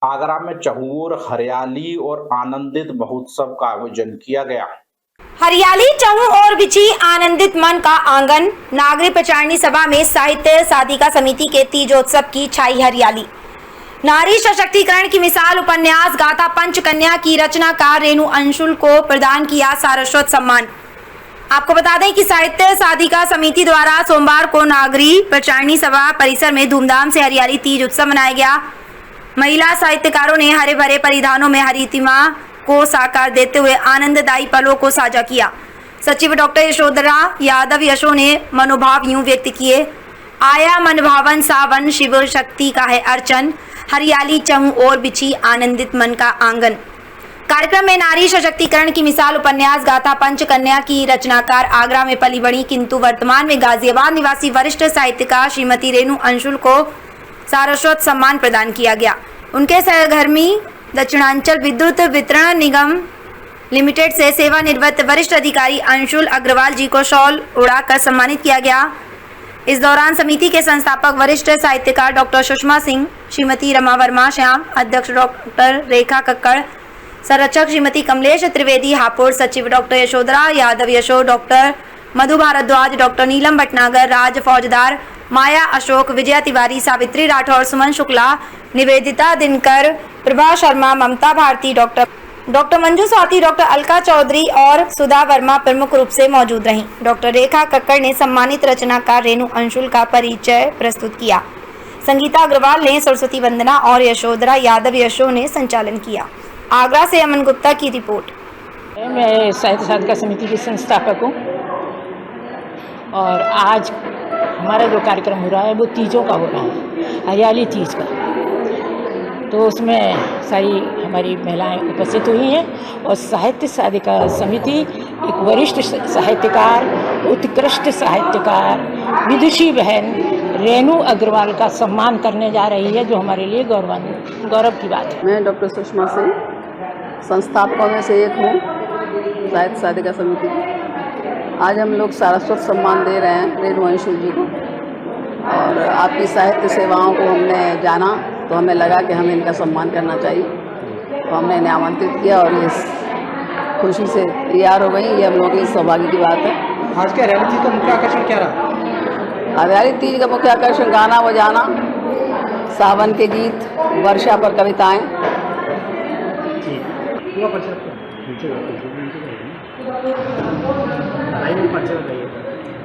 आगरा में चहुओर हरियाली और आनंदित महोत्सव का आयोजन किया गया। हरियाली चहु और बिछी आनंदित मन का आंगन। नागरिक प्रचारणी सभा में साहित्य साधिका समिति के तीजोत्सव की छाई हरियाली। नारी सशक्तिकरण की मिसाल उपन्यास गाथा पंचकन्या की रचनाकार रेणु अंशुल को प्रदान किया सारस्वत सम्मान। आपको बता दें कि साहित्य साधिका समिति द्वारा सोमवार को नागरिक प्रचारणी सभा परिसर में धूमधाम से हरियाली तीज उत्सव मनाया गया। महिला साहित्यकारों ने हरे भरे परिधानों में हरितिमा को साकार देते हुए आनंददायी पलों को साझा किया। सचिव डॉक्टर यशोधरा यादव यशो ने मनोभाव यूं व्यक्त किए, आया मन भावन सावन शिव शक्ति का है अर्चन, हरियाली चहु और बिछी आनंदित मन का आंगन। कार्यक्रम में नारी सशक्तिकरण की मिसाल उपन्यास गाथा पंचकन्या की रचनाकार आगरा में पली बड़ी किंतु वर्तमान में गाजियाबाद निवासी वरिष्ठ साहित्यकार श्रीमती रेणु अंशुल को सारस्वत सम्मान प्रदान किया गया। उनके सहधर्मी दक्षिणांचल विद्युत वितरण निगम लिमिटेड से सेवानिवृत्त वरिष्ठ अधिकारी अंशुल अग्रवाल जी को शॉल उड़ाकर सम्मानित किया गया। इस दौरान समिति के संस्थापक वरिष्ठ साहित्यकार डॉक्टर सुषमा सिंह, श्रीमती रमा वर्मा श्याम, अध्यक्ष डॉक्टर रेखा कक्कड़, संरक्षक श्रीमती कमलेश त्रिवेदी हापुड़, सचिव डॉक्टर यशोधरा यादव यशो, डॉक्टर मधु भारद्वाज, डॉक्टर नीलम भटनागर, राज फौजदार, माया अशोक, विजया तिवारी, सावित्री राठौर, सुमन शुक्ला, निवेदिता दिनकर, प्रभा शर्मा, ममता भारती, डॉक्टर मंजू स्वाति, डॉक्टर अलका चौधरी और सुधा वर्मा प्रमुख रूप से मौजूद रहीं। डॉक्टर रेखा कक्कड़ ने सम्मानित रचनाकार रेणु अंशुल का परिचय प्रस्तुत किया। संगीता अग्रवाल ने सरस्वती वंदना और यशोधरा यादव यशो ने संचालन किया। आगरा से अमन गुप्ता की रिपोर्ट। मैं साहित्य साधिका समिति की संस्थापक हूँ और आज हमारा जो कार्यक्रम हो रहा है वो तीजों का हो रहा है, हरियाली तीज का। तो उसमें सारी हमारी महिलाएं उपस्थित हुई हैं और साहित्य साधिका समिति एक वरिष्ठ साहित्यकार, उत्कृष्ट साहित्यकार, विदुषी बहन रेणु अग्रवाल का सम्मान करने जा रही है, जो हमारे लिए गौरव की बात है। मैं डॉक्टर सुषमा सिंह, संस्थापकों में से एक हूँ साहित्य साधिका समिति की। आज हम लोग सारस्वत सम्मान दे रहे हैं रेणु अंशुल जी को और आपकी साहित्य सेवाओं को हमने जाना तो हमें लगा कि हमें इनका सम्मान करना चाहिए, तो हमने इन्हें आमंत्रित किया और ये खुशी से तैयार हो गई। ये हम लोगों की सौभाग्य की बात है। आज के हरियाली तीज का मुख्य आकर्षण क्या रहा? हरियाली तीज का मुख्य आकर्षण गाना बजाना, सावन के गीत, वर्षा पर कविताएं।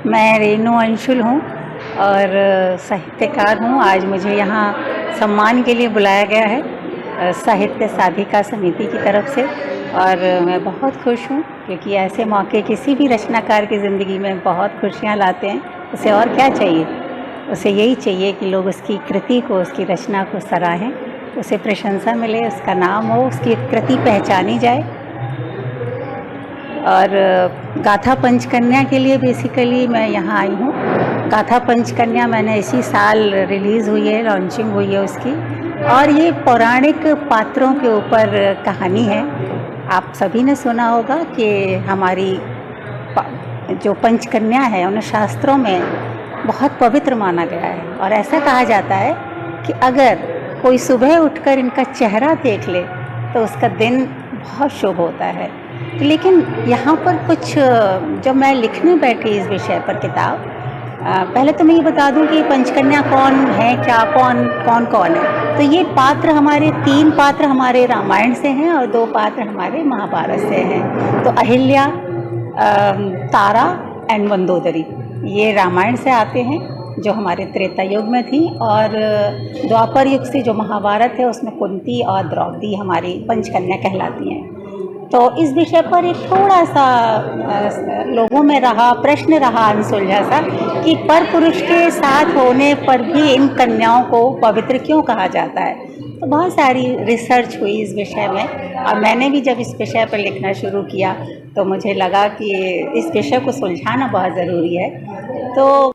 मैं रेणु अंशुल हूँ और साहित्यकार हूँ। आज मुझे यहाँ सम्मान के लिए बुलाया गया है साहित्य साधिका समिति की तरफ से और मैं बहुत खुश हूँ, क्योंकि ऐसे मौके किसी भी रचनाकार की ज़िंदगी में बहुत खुशियाँ लाते हैं। उसे और क्या चाहिए? उसे यही चाहिए कि लोग उसकी कृति को, उसकी रचना को सराहें, उसे प्रशंसा मिले, उसका नाम हो, उसकी कृति पहचानी जाए। और गाथा पंचकन्या के लिए बेसिकली मैं यहाँ आई हूँ। गाथा पंचकन्या मैंने इसी साल रिलीज़ हुई है, लॉन्चिंग हुई है उसकी, और ये पौराणिक पात्रों के ऊपर कहानी है। आप सभी ने सुना होगा कि हमारी जो पंचकन्या है उन्हें शास्त्रों में बहुत पवित्र माना गया है और ऐसा कहा जाता है कि अगर कोई सुबह उठकर इनका चेहरा देख ले तो उसका दिन बहुत शुभ होता है। लेकिन यहाँ पर कुछ जब मैं लिखने बैठी इस विषय पर किताब, पहले तो मैं ये बता दूं कि पंचकन्या कौन है, क्या कौन है। तो ये पात्र हमारे 3 पात्र हमारे रामायण से हैं और 2 पात्र हमारे महाभारत से हैं। तो अहिल्या, तारा एंड मंदोदरी ये रामायण से आते हैं, जो हमारे त्रेता युग में थी, और द्वापर युग से जो महाभारत है उसमें कुंती और द्रौपदी हमारी पंचकन्या कहलाती हैं। तो इस विषय पर एक थोड़ा सा लोगों में प्रश्न रहा अनसुलझा सा कि पर पुरुष के साथ होने पर भी इन कन्याओं को पवित्र क्यों कहा जाता है। तो बहुत सारी रिसर्च हुई इस विषय में और मैंने भी जब इस विषय पर लिखना शुरू किया तो मुझे लगा कि इस विषय को सुलझाना बहुत ज़रूरी है। तो